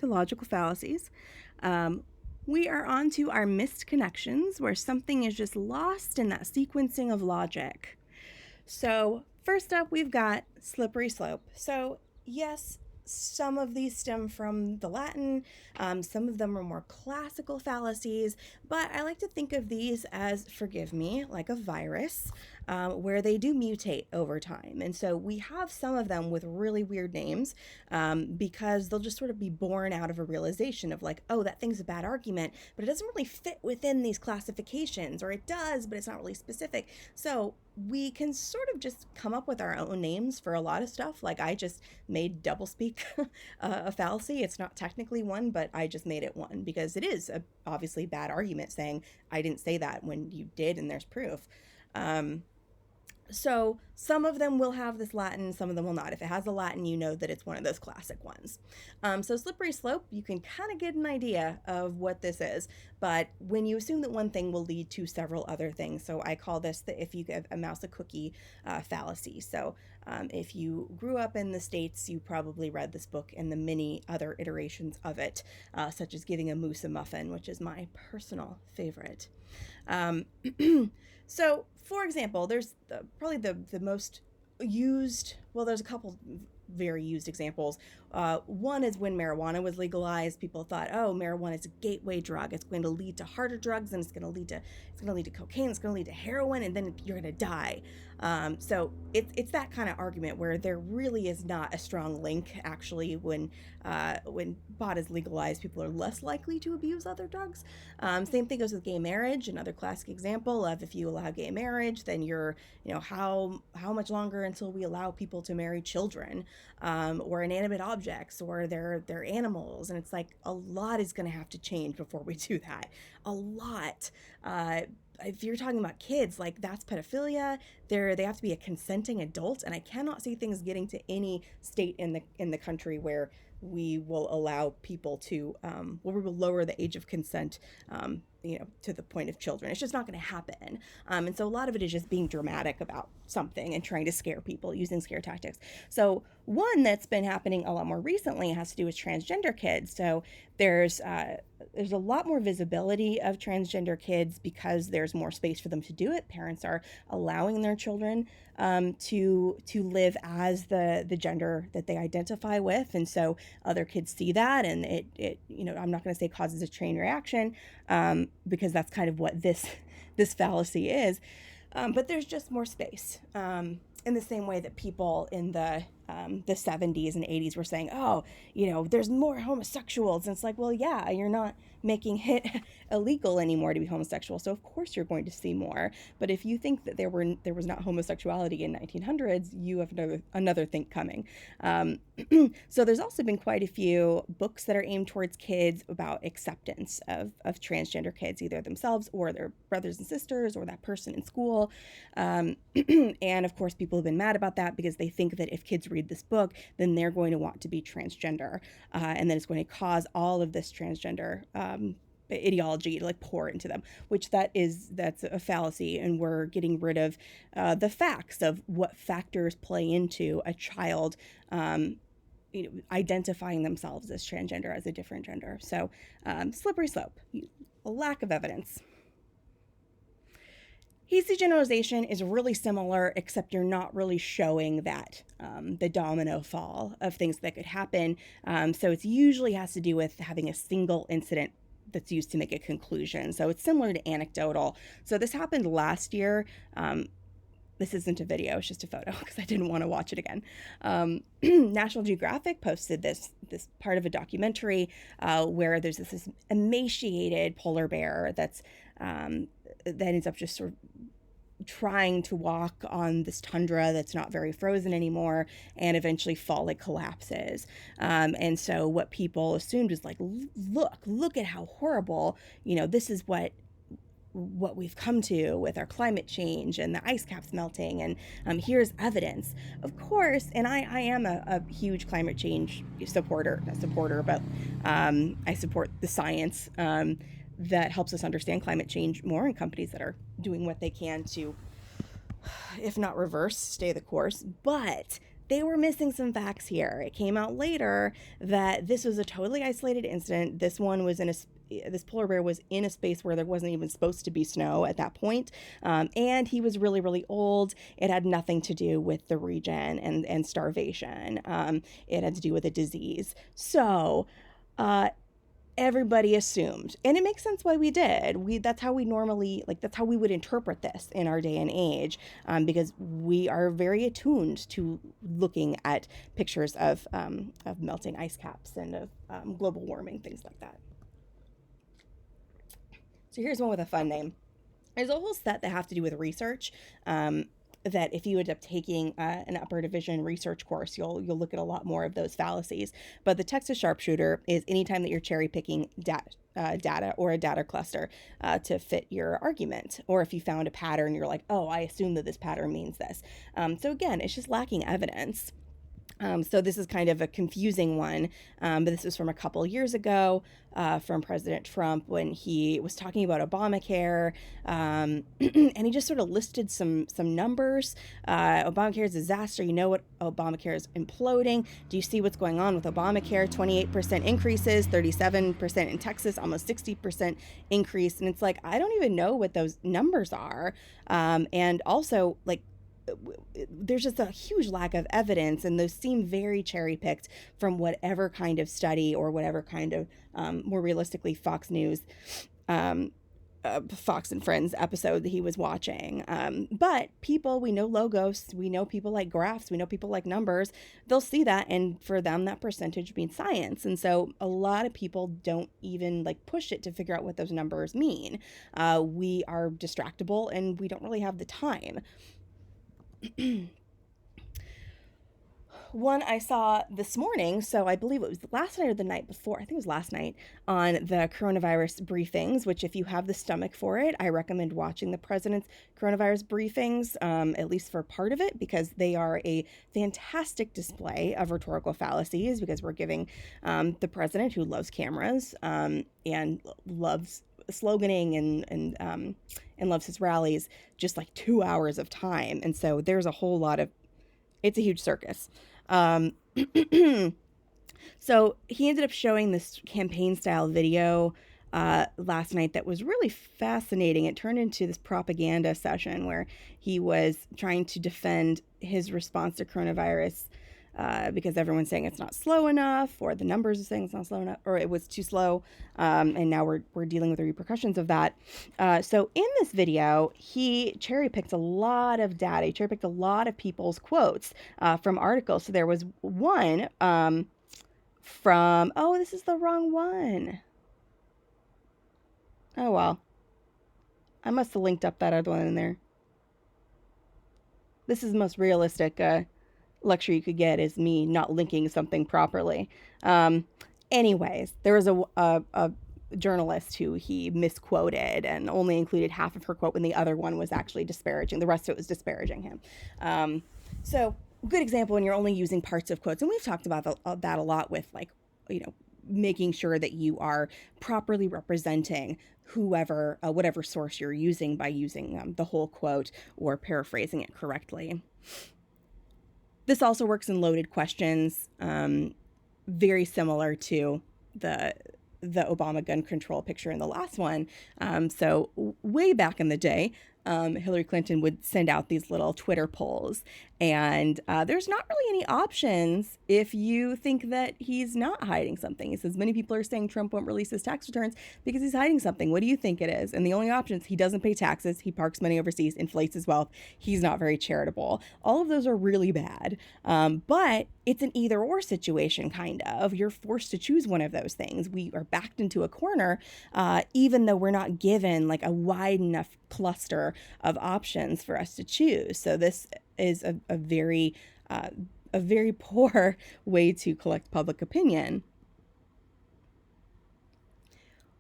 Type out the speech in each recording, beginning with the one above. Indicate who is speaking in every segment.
Speaker 1: to Logical Fallacies. We are on to our missed connections, where something is just lost in that sequencing of logic. So, first up, we've got slippery slope. So, yes, some of these stem from the Latin, some of them are more classical fallacies, but I like to think of these as, forgive me, like a virus, where they do mutate over time. And so we have some of them with really weird names, because they'll just sort of be born out of a realization of like, oh, that thing's a bad argument, but it doesn't really fit within these classifications, or it does, but it's not really specific. So we can sort of just come up with our own names for a lot of stuff. Like I just made doublespeak a fallacy. It's not technically one, but I just made it one because it is a obviously bad argument saying I didn't say that when you did and there's proof. So some of them will have this Latin, some of them will not. If it has a Latin, you know that it's one of those classic ones. So slippery slope, you can kind of get an idea of what this is, but when you assume that one thing will lead to several other things. So I call this the if you give a mouse a cookie fallacy. So if you grew up in the States, you probably read this book and the many other iterations of it, such as giving a moose a muffin, which is my personal favorite. So, for example, there's probably the most used, well, there's a couple very used examples. One is when marijuana was legalized, people thought, oh, marijuana is a gateway drug. It's going to lead to harder drugs, and it's going to lead to cocaine. It's going to lead to heroin, and then you're going to die. So it's that kind of argument where there really is not a strong link. Actually, when pot is legalized, people are less likely to abuse other drugs. Same thing goes with gay marriage. Another classic example of if you allow gay marriage, then you're, how much longer until we allow people to marry children, or inanimate objects, or they're animals, and it's like a lot is going to have to change before we do that. A lot. If you're talking about kids, like that's pedophilia. They have to be a consenting adult, and I cannot see things getting to any state in the country where we will allow people to, where we will lower the age of consent, to the point of children. It's just not going to happen. And so a lot of it is just being dramatic about something and trying to scare people using scare tactics. So one that's been happening a lot more recently has to do with transgender kids. So there's a lot more visibility of transgender kids because there's more space for them to do it. Parents are allowing their children to live as the gender that they identify with, and so other kids see that, and it I'm not going to say causes a chain reaction, because that's kind of what this fallacy is, but there's just more space. In the same way that people in the 70s and 80s were saying, oh, there's more homosexuals. And it's like, well, yeah, you're not making it illegal anymore to be homosexual. So of course you're going to see more. But if you think that there was not homosexuality in 1900s, you have another thing coming. So there's also been quite a few books that are aimed towards kids about acceptance of transgender kids, either themselves or their brothers and sisters or that person in school. And of course, people have been mad about that because they think that if kids read this book, then they're going to want to be transgender, and then it's going to cause all of this transgender ideology to pour into them, which that's a fallacy, and we're getting rid of the facts of what factors play into a child identifying themselves as transgender, as a different gender. So slippery slope, a lack of evidence. Hasty generalization is really similar, except you're not really showing that the domino fall of things that could happen. So it usually has to do with having a single incident that's used to make a conclusion. So it's similar to anecdotal. So this happened last year. This isn't a video, it's just a photo because I didn't want to watch it again. National Geographic posted this part of a documentary where there's this emaciated polar bear that ends up just sort of trying to walk on this tundra that's not very frozen anymore, and eventually collapses. And so what people assumed is like, look at how horrible, this is what we've come to with our climate change and the ice caps melting, and here's evidence. Of course, and I am a huge climate change supporter, but I support the science that helps us understand climate change more, and companies that are doing what they can to, if not reverse, stay the course. But they were missing some facts here. It came out later that this was a totally isolated incident. This one was this polar bear was in a space where there wasn't even supposed to be snow at that point. And he was really, really old. It had nothing to do with the region and starvation. It had to do with a disease. So, everybody assumed, and it makes sense why we did. That's how we normally, like, that's how we would interpret this in our day and age, because we are very attuned to looking at pictures of melting ice caps and of global warming, things like that. So here's one with a fun name. There's a whole set that have to do with research. That if you end up taking an upper division research course, you'll look at a lot more of those fallacies. But the Texas sharpshooter is anytime that you're cherry picking data or a data cluster to fit your argument. Or if you found a pattern, you're like, oh, I assume that this pattern means this. So again, it's just lacking evidence. So this is kind of a confusing one, but this was from a couple years ago from President Trump when he was talking about Obamacare, and he just sort of listed some numbers. Obamacare is a disaster. You know what? Obamacare is imploding. Do you see what's going on with Obamacare? 28% increases, 37% in Texas, almost 60% increase. And it's like, I don't even know what those numbers are. And also, like, there's just a huge lack of evidence, and those seem very cherry picked from whatever kind of study or whatever kind of more realistically Fox News, Fox and Friends episode that he was watching. But people, we know logos, we know people like graphs, we know people like numbers. They'll see that, and for them that percentage means science. And so a lot of people don't even like push it to figure out what those numbers mean. We are distractible and we don't really have the time. One I saw this morning, so I believe it was last night or the night before, I think it was last night, on the coronavirus briefings, which if you have the stomach for it, I recommend watching the president's coronavirus briefings, at least for part of it, because they are a fantastic display of rhetorical fallacies, because we're giving the president, who loves cameras and loves sloganing and loves his rallies, just like 2 hours of time. And so there's a whole lot of, it's a huge circus. So he ended up showing this campaign style video last night that was really fascinating. It turned into this propaganda session where he was trying to defend his response to coronavirus because everyone's saying it's not slow enough, or the numbers are saying it's not slow enough, or it was too slow, and now we're dealing with the repercussions of that. So in this video, he cherry-picked a lot of data. He cherry-picked a lot of people's quotes from articles. So there was one from, oh, this is the wrong one. Oh, well. I must have linked up that other one in there. This is the most realistic luxury you could get, is me not linking something properly. Anyways, there was a journalist who he misquoted and only included half of her quote when the other one was actually disparaging. The rest of it was disparaging him. So good example when you're only using parts of quotes. And we've talked about that a lot with, like, making sure that you are properly representing whoever, whatever source you're using by using the whole quote or paraphrasing it correctly. This also works in loaded questions, very similar to the Obama gun control picture in the last one. So way back in the day, Hillary Clinton would send out these little Twitter polls, and there's not really any options if you think that he's not hiding something. He says many people are saying Trump won't release his tax returns because he's hiding something. What do you think it is? And the only options: he doesn't pay taxes, he parks money overseas, inflates his wealth, he's not very charitable. All of those are really bad, but it's an either or situation, kind of. You're forced to choose one of those things. We are backed into a corner, even though we're not given like a wide enough cluster of options for us to choose. So this is a very poor way to collect public opinion.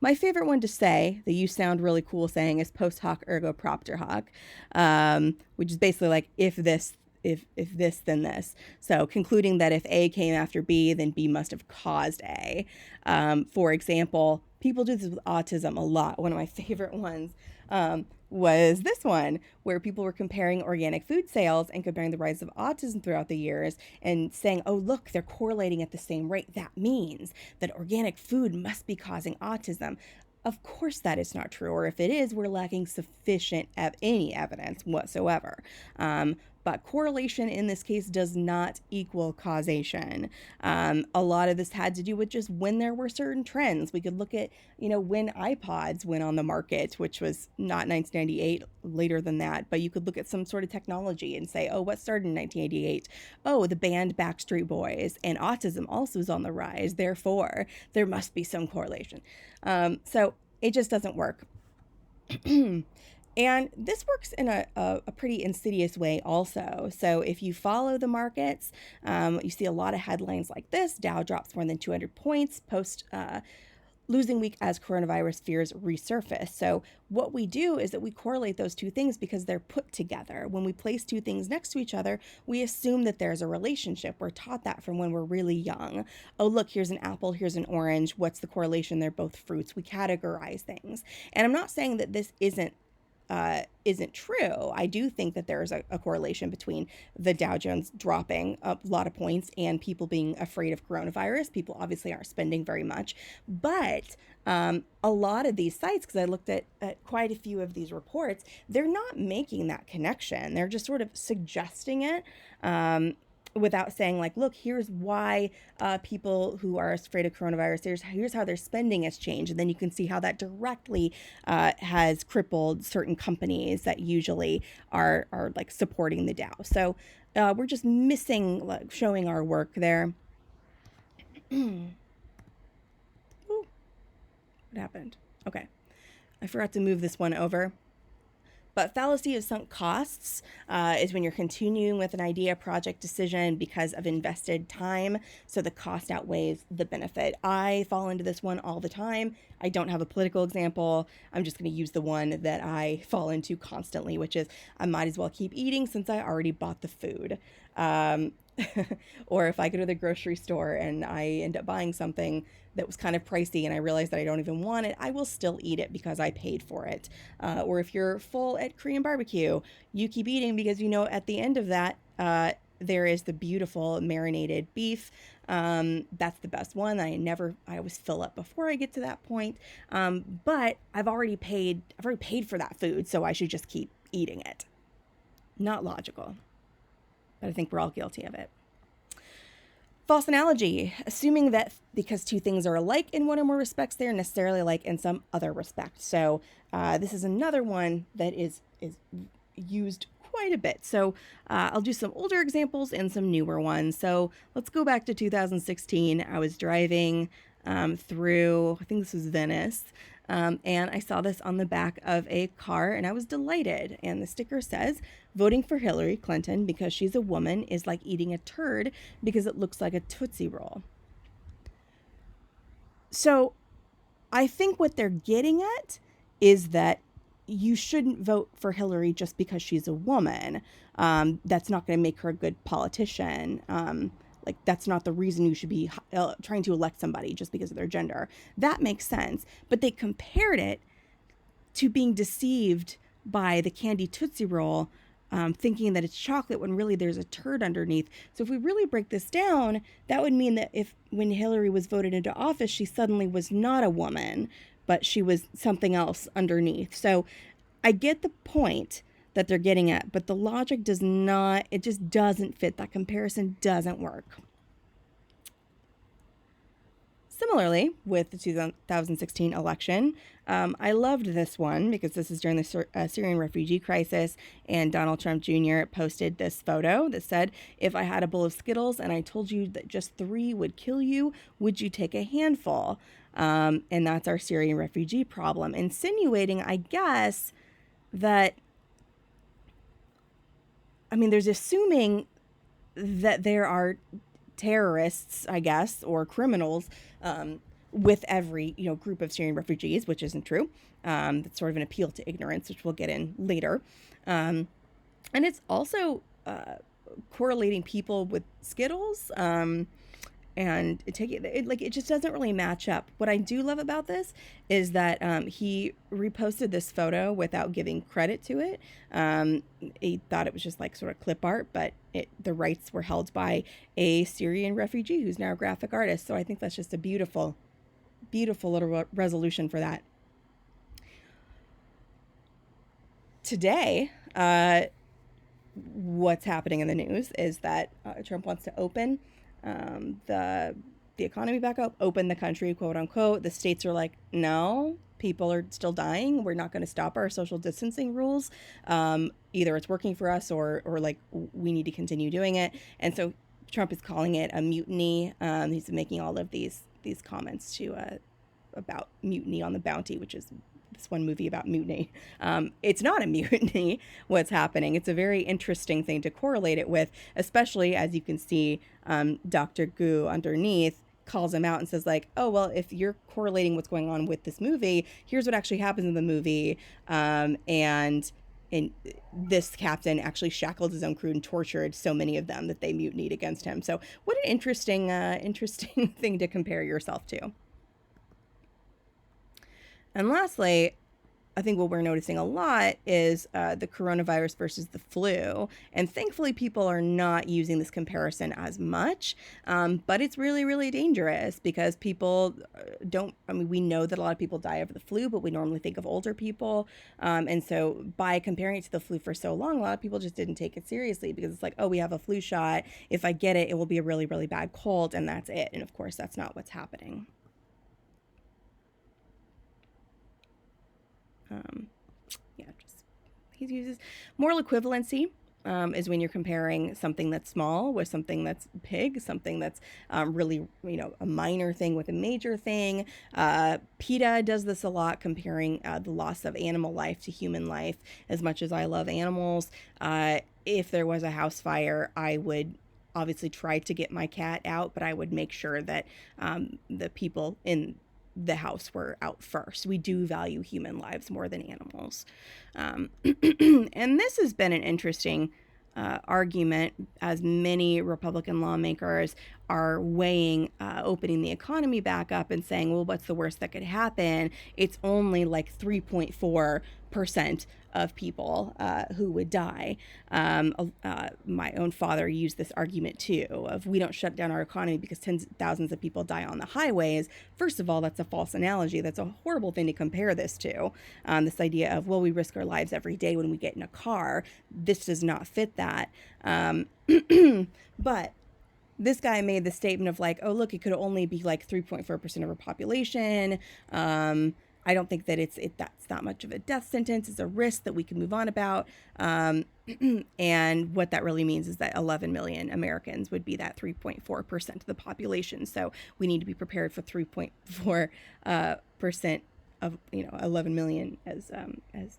Speaker 1: My favorite one to say that you sound really cool saying is post hoc ergo propter hoc, which is basically like if this, then this. So concluding that if A came after B, then B must have caused A. For example, People do this with autism a lot. One of my favorite ones was this one, where people were comparing organic food sales and comparing the rise of autism throughout the years and saying, oh, look, they're correlating at the same rate. That means that organic food must be causing autism. Of course, that is not true. Or if it is, we're lacking sufficient any evidence whatsoever. But correlation in this case does not equal causation. A lot of this had to do with just when there were certain trends. We could look at, when iPods went on the market, which was not 1998, later than that, but you could look at some sort of technology and say, oh, what started in 1988? Oh, the band Backstreet Boys, and autism also is on the rise. Therefore, there must be some correlation. So it just doesn't work. And this works in a pretty insidious way also. So if you follow the markets, you see a lot of headlines like this: Dow drops more than 200 points post losing week as coronavirus fears resurface. So what we do is that we correlate those two things because they're put together. When we place two things next to each other, we assume that there's a relationship. We're taught that from when we're really young. Oh, look, here's an apple, here's an orange. What's the correlation? They're both fruits. We categorize things. And I'm not saying that this isn't true. I do think that there's a correlation between the Dow Jones dropping a lot of points and people being afraid of coronavirus. People obviously aren't spending very much, but a lot of these sites, because I looked at quite a few of these reports, they're not making that connection. They're just sort of suggesting it. Without saying, like, look, here's why people who are afraid of coronavirus, here's how their spending has changed. And then you can see how that directly has crippled certain companies that usually are like supporting the Dow. So we're just missing, like, showing our work there. Ooh, what happened? Okay. I forgot to move this one over. But fallacy of sunk costs is when you're continuing with an idea, project, decision because of invested time. So the cost outweighs the benefit. I fall into this one all the time. I don't have a political example. I'm just going to use the one that I fall into constantly, which is I might as well keep eating since I already bought the food. Or if I go to the grocery store and I end up buying something that was kind of pricey and I realize that I don't even want it, I will still eat it because I paid for it. Or if you're full at Korean barbecue, you keep eating because at the end of that, there is the beautiful marinated beef. That's the best one. I always fill up before I get to that point. But I've already paid for that food, so I should just keep eating it. Not logical, but I think we're all guilty of it. False analogy, assuming that because two things are alike in one or more respects, they're necessarily alike in some other respect. So this is another one that is used quite a bit. So I'll do some older examples and some newer ones. So let's go back to 2016. I was driving through, I think this was Venice, and I saw this on the back of a car and I was delighted. And the sticker says, voting for Hillary Clinton because she's a woman is like eating a turd because it looks like a Tootsie Roll. So I think what they're getting at is that you shouldn't vote for Hillary just because she's a woman. That's not going to make her a good politician. Like, that's not the reason you should be trying to elect somebody just because of their gender. That makes sense. But they compared it to being deceived by the candy Tootsie Roll, thinking that it's chocolate when really there's a turd underneath. So if we really break this down, that would mean that when Hillary was voted into office, she suddenly was not a woman, but she was something else underneath. So I get the point that they're getting at, but the logic it just doesn't fit. That comparison doesn't work. Similarly, with the 2016 election, I loved this one because this is during the Syrian refugee crisis, and Donald Trump Jr. posted this photo that said, if I had a bowl of Skittles and I told you that just 3 would kill you, would you take a handful? And that's our Syrian refugee problem, insinuating, I guess, that, there's assuming that there are terrorists, I guess, or criminals with every group of Syrian refugees, which isn't true. That's sort of an appeal to ignorance, which we'll get in later. And it's also correlating people with Skittles. and it just doesn't really match up. What I do love about this is that he reposted this photo without giving credit to it. He thought it was just like sort of clip art, but the rights were held by a Syrian refugee who's now a graphic artist. So I think that's just a beautiful, beautiful little resolution for that. Today, what's happening in the news is that Trump wants to open the economy back up, open the country, quote unquote. The states are like, no, people are still dying. We're not going to stop our social distancing rules. Either it's working for us or like we need to continue doing it. And so Trump is calling it a mutiny. He's making all of these comments about mutiny on the bounty, which is this one movie about mutiny. It's not a mutiny, what's happening. It's a very interesting thing to correlate it with, especially as you can see Dr. Gu underneath calls him out and says like, oh, well, if you're correlating what's going on with this movie, here's what actually happens in the movie. And this captain actually shackled his own crew and tortured so many of them that they mutinied against him. So what an interesting thing to compare yourself to. And lastly, I think what we're noticing a lot is the coronavirus versus the flu. And thankfully, people are not using this comparison as much. But it's really, really dangerous because people we know that a lot of people die of the flu, but we normally think of older people. And so by comparing it to the flu for so long, a lot of people just didn't take it seriously because it's like, oh, we have a flu shot. If I get it, it will be a really, really bad cold. And that's it. And of course, that's not what's happening. He uses moral equivalency is when you're comparing something that's small with something that's big, something that's really, a minor thing with a major thing. PETA does this a lot, comparing the loss of animal life to human life. As much as I love animals, if there was a house fire, I would obviously try to get my cat out, but I would make sure that the people in the house were out first. We do value human lives more than animals. And this has been an interesting argument as many Republican lawmakers are weighing opening the economy back up and saying, well, what's the worst that could happen? It's only like 3.4% of people who would die. My own father used this argument too of we don't shut down our economy because tens of thousands of people die on the highways. First of all, that's a false analogy. That's a horrible thing to compare this to. This idea of, well, we risk our lives every day when we get in a car. This does not fit that. But this guy made the statement of like, oh, look, it could only be like 3.4% of our population. I don't think that that's not much of a death sentence. It's a risk that we can move on about. And what that really means is that 11 million Americans would be that 3.4% of the population. So we need to be prepared for 3.4% of 11 million as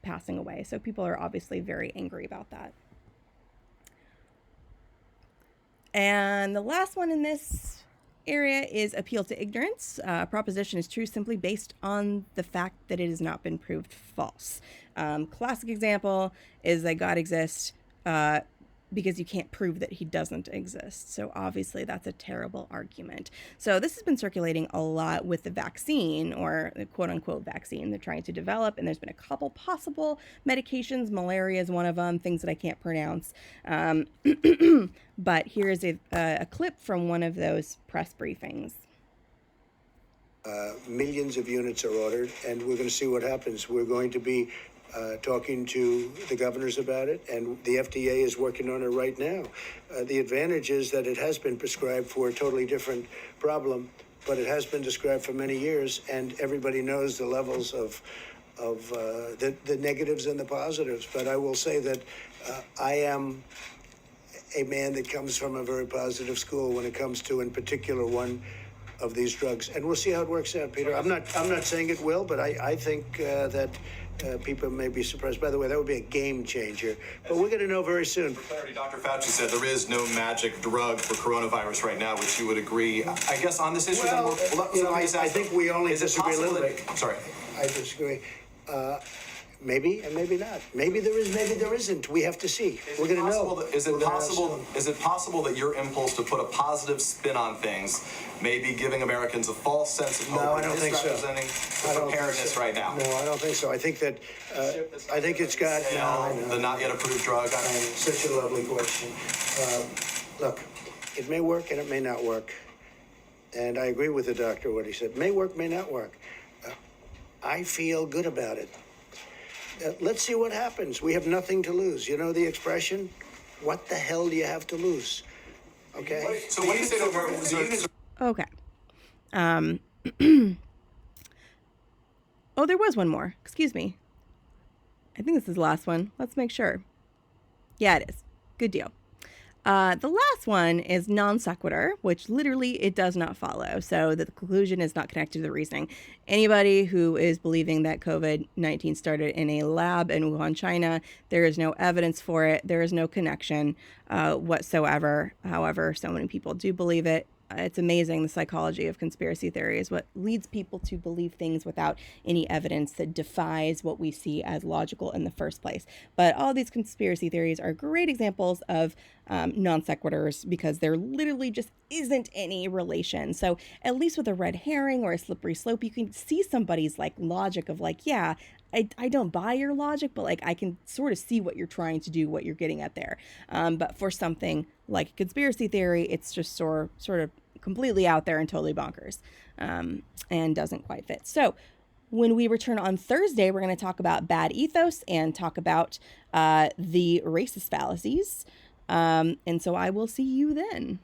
Speaker 1: passing away. So people are obviously very angry about that. And the last one in this area is appeal to ignorance. Proposition is true simply based on the fact that it has not been proved false. Classic example is that God exists because you can't prove that he doesn't exist. So obviously that's a terrible argument. So this has been circulating a lot with the vaccine, or the quote unquote vaccine they're trying to develop. And there's been a couple possible medications. Malaria is one of them, things that I can't pronounce. But here's a clip from one of those press briefings.
Speaker 2: Millions of units are ordered, and we're going to see what happens. We're going to be talking to the governors about it, and the FDA is working on it right now. The advantage is that it has been prescribed for a totally different problem, but it has been prescribed for many years, and everybody knows the levels of the negatives and the positives. But I will say that I am a man that comes from a very positive school when it comes to, in particular, one of these drugs, and we'll see how it works out, Peter. I'm not saying it will, but I think that people may be surprised. By the way, that would be a game changer. But we're going to know very soon.
Speaker 3: For clarity, Dr. Fauci said there is no magic drug for coronavirus right now, which you would agree. I guess on this issue,
Speaker 2: I think we only disagree a little bit.
Speaker 3: I'm sorry.
Speaker 2: I disagree. Maybe and maybe not. Maybe there is, maybe there isn't. We have to see. We're going to know.
Speaker 3: Is it possible? Is it possible that your impulse to put a positive spin on things may be giving Americans a false sense of hope?
Speaker 2: No, I don't think so.
Speaker 3: Misrepresenting the preparedness right now.
Speaker 2: No, I don't think so. I think that I think it's got
Speaker 3: the not yet approved drug.
Speaker 2: Such a lovely question. Look, it may work and it may not work. And I agree with the doctor, what he said. May work, may not work. I feel good about it. Let's see what happens. We have nothing to lose. You know the expression? What the hell do you have to lose? Okay?
Speaker 3: So what do you say to Americans?
Speaker 1: Okay. Oh, there was one more. Excuse me. I think this is the last one. Let's make sure. Yeah, it is. Good deal. The last one is non sequitur, which literally it does not follow. So the conclusion is not connected to the reasoning. Anybody who is believing that COVID-19 started in a lab in Wuhan, China, there is no evidence for it. There is no connection whatsoever. However, so many people do believe it. It's amazing, the psychology of conspiracy theories, what leads people to believe things without any evidence that defies what we see as logical in the first place. But all these conspiracy theories are great examples of non sequiturs because there literally just isn't any relation. So at least with a red herring or a slippery slope, you can see somebody's like logic of like, yeah, I don't buy your logic, but like I can sort of see what you're trying to do, what you're getting at there. But for something like a conspiracy theory, it's just sort of completely out there and totally bonkers, and doesn't quite fit. So when we return on Thursday, we're going to talk about bad ethos and talk about the racist fallacies. And so I will see you then.